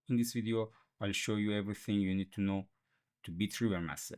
In this video, I'll show you everything you need to know to beat River Master.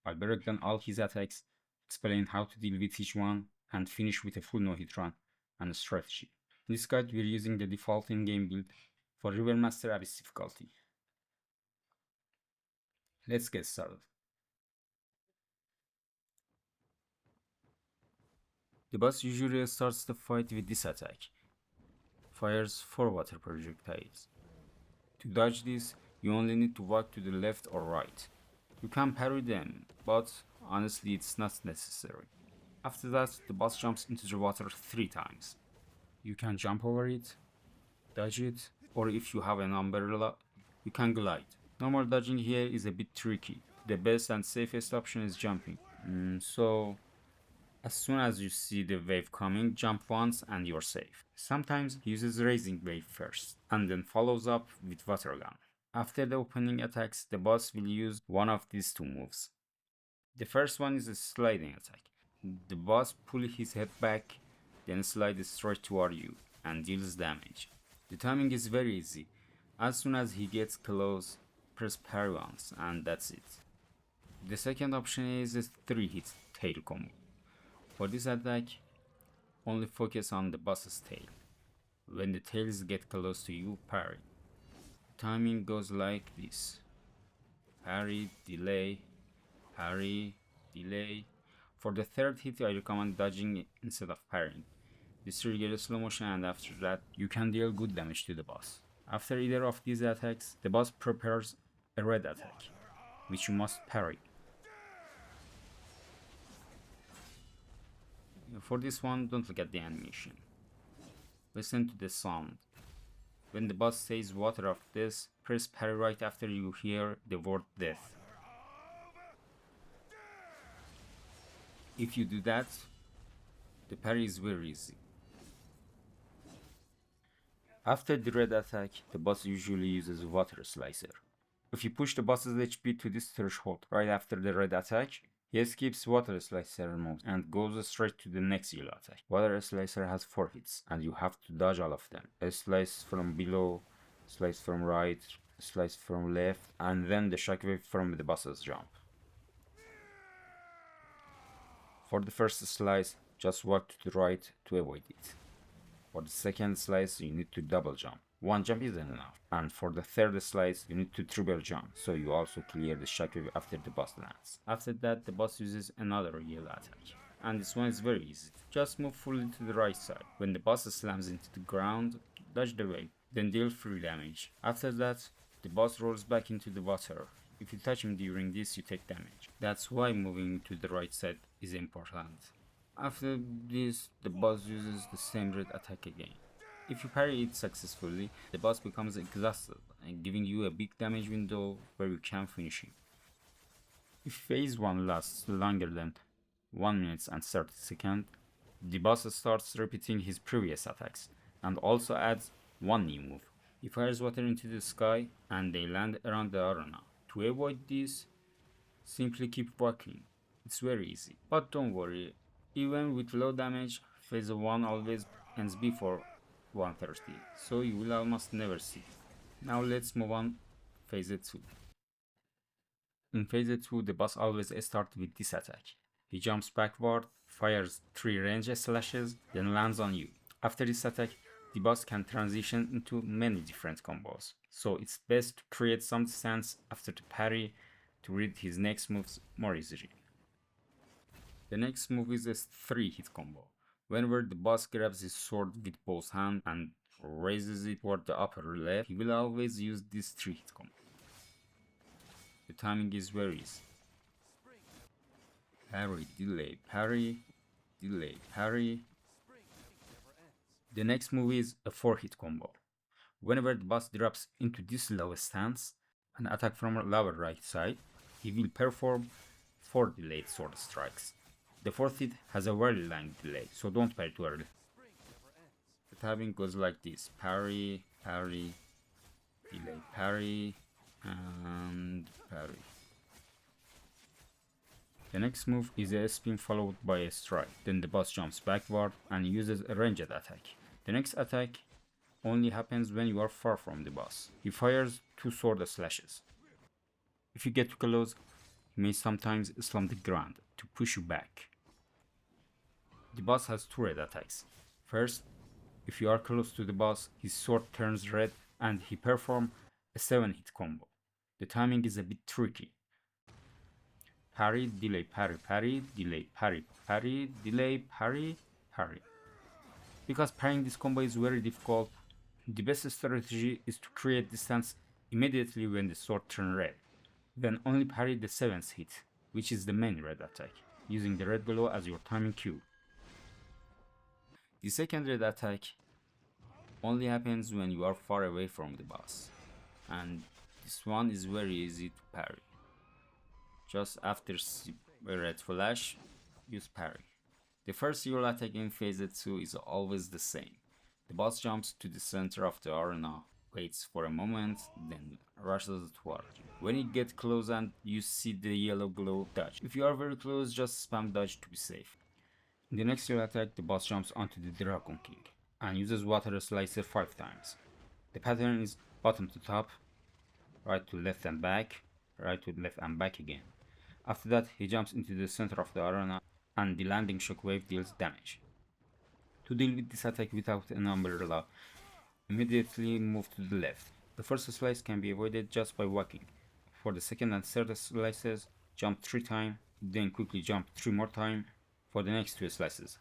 I'll break down all his attacks, explain how to deal with each one, and finish with a full no-hit run and a strategy. In this guide, we're using the default in-game build for River Master Abyss difficulty. Let's get started. The boss usually starts the fight with this attack. Fires 4 water projectiles. To dodge this, you only need to walk to the left or right. You can parry them, but honestly it's not necessary. After that, the boss jumps into the water 3 times. You can jump over it, dodge it, or if you have an umbrella, you can glide. Normal dodging here is a bit tricky. The best and safest option is jumping. So as soon as you see the wave coming, jump once and you're safe. Sometimes he uses Raising Wave first, and then follows up with Water Gun. After the opening attacks, the boss will use one of these two moves. The first one is a sliding attack. The boss pulls his head back, then slides straight toward you, and deals damage. The timing is very easy. As soon as he gets close, press parry once, and that's it. The second option is a 3-hit tail combo. For this attack, only focus on the boss's tail. When the tails get close to you, parry. Timing goes like this: parry, delay, parry, delay. For the third hit, I recommend dodging instead of parrying. This triggers slow motion, and after that, you can deal good damage to the boss. After either of these attacks, the boss prepares a red attack, which you must parry. For this one, don't look at the animation. Listen to the sound. When the boss says water of this, press parry right after you hear the word death. If you do that, the parry is very easy. After the red attack, the boss usually uses Water Slicer. If you push the boss's HP to this threshold right after the red attack, he skips Water Slicer mode and goes straight to the next yellow attack. Water Slicer has 4 hits, and you have to dodge all of them. A slice from below, slice from right, slice from left, and then the shockwave from the boss's jump. For the first slice, just walk to the right to avoid it. For the second slice, you need to double jump. One jump isn't enough. And for the third slice, you need to triple jump, so you also clear the shockwave after the boss lands. After that, the boss uses another yellow attack. And this one is very easy. Just move fully to the right side. When the boss slams into the ground, dodge the wave, then deal free damage. After that, the boss rolls back into the water. If you touch him during this, you take damage. That's why moving to the right side is important. After this, the boss uses the same red attack again. If you parry it successfully, the boss becomes exhausted and giving you a big damage window where you can finish him. If phase 1 lasts longer than 1 minute and 30 seconds, the boss starts repeating his previous attacks and also adds one new move. He fires water into the sky and they land around the arena. To avoid this, simply keep walking. It's very easy. But don't worry, even with low damage, phase 1 always ends before 130, so you will almost never see it. Now let's move on phase 2. In phase 2, the boss always starts with this attack. He jumps backward, fires 3 range slashes, then lands on you. After this attack, the boss can transition into many different combos, so it's best to create some distance after the parry to read his next moves more easily. The next move is a 3-hit combo. Whenever the boss grabs his sword with both hands and raises it toward the upper left, he will always use this 3-hit combo. The timing is very easy. Parry, delay, parry, delay, parry. The next move is a 4-hit combo. Whenever the boss drops into this low stance and attack from lower right side, he will perform 4 delayed sword strikes. The 4th hit has a very long delay, so don't parry too early. The timing goes like this: parry, parry, delay, parry, and parry. The next move is a spin followed by a strike. Then the boss jumps backward and uses a ranged attack. The next attack only happens when you are far from the boss. He fires 2 sword slashes. If you get too close, he may sometimes slam the ground to push you back. The boss has 2 red attacks. First, if you are close to the boss, his sword turns red and he performs a 7-hit combo. The timing is a bit tricky. Parry, delay, parry, parry, delay, parry, parry, delay, parry, parry. Because parrying this combo is very difficult, the best strategy is to create distance immediately when the sword turns red. Then only parry the 7th hit, which is the main red attack, using the red glow as your timing cue. The second red attack only happens when you are far away from the boss, and this one is very easy to parry. Just after a red flash, use parry. The first yellow attack in phase 2 is always the same. The boss jumps to the center of the arena, waits for a moment, then rushes toward you. When you get close and you see the yellow glow, dodge. If you are very close, just spam dodge to be safe. In the next yellow attack, the boss jumps onto the Dragon King and uses water slicer 5 times. The pattern is bottom to top, right to left and back, right to left and back again. After that, he jumps into the center of the arena and the landing shockwave deals damage. To deal with this attack without an umbrella, immediately move to the left. The first slice can be avoided just by walking. For the second and third slices, jump 3 times, then quickly jump 3 more times for the next 2 slices,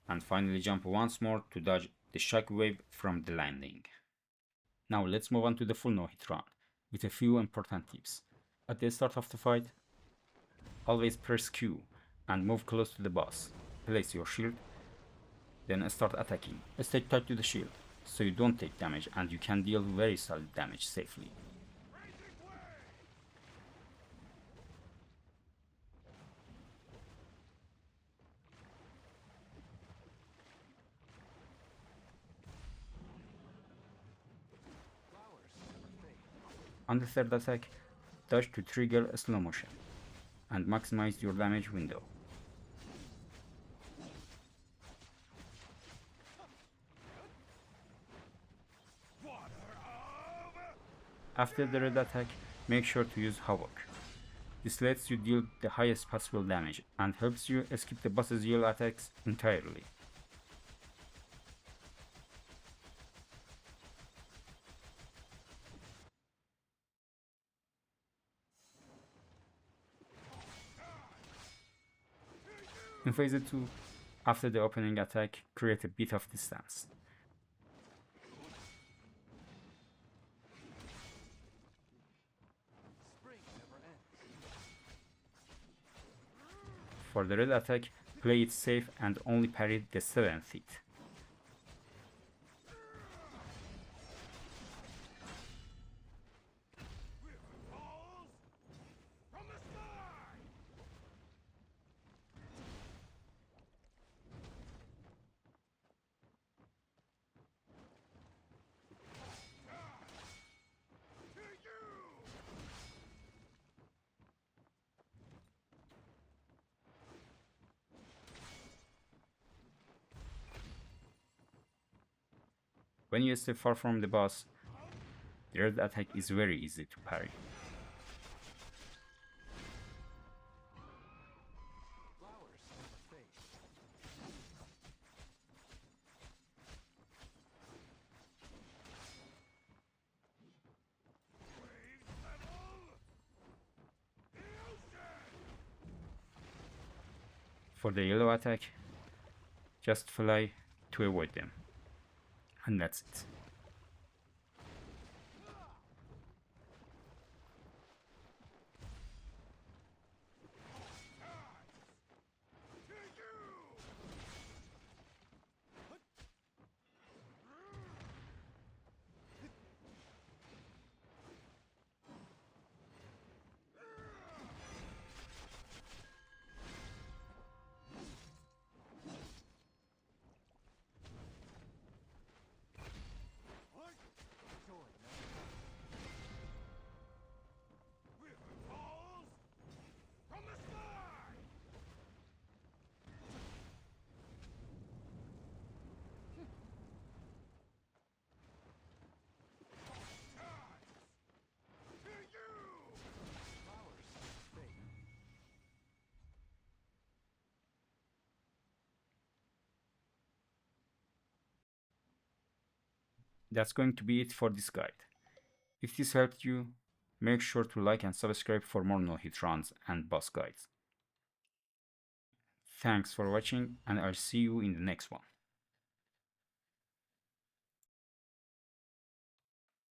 and finally jump once more to dodge the shockwave from the landing. Now let's move on to the full no-hit round, with a few important tips. At the start of the fight, always press Q and move close to the boss. Place your shield, then start attacking. Stay tight to the shield, so you don't take damage and you can deal very solid damage safely. On the third attack, dodge to trigger a slow motion and maximize your damage window. After the red attack, make sure to use Havoc. This lets you deal the highest possible damage and helps you escape the boss's yellow attacks entirely. In phase 2, after the opening attack, create a bit of distance. For the red attack, play it safe and only parry the 7th hit. When you stay far from the boss, the red attack is very easy to parry. For the yellow attack, just fly to avoid them. And that's it. That's going to be it for this guide. If this helped you, make sure to like and subscribe for more no-hit runs and boss guides. Thanks for watching, and I'll see you in the next one.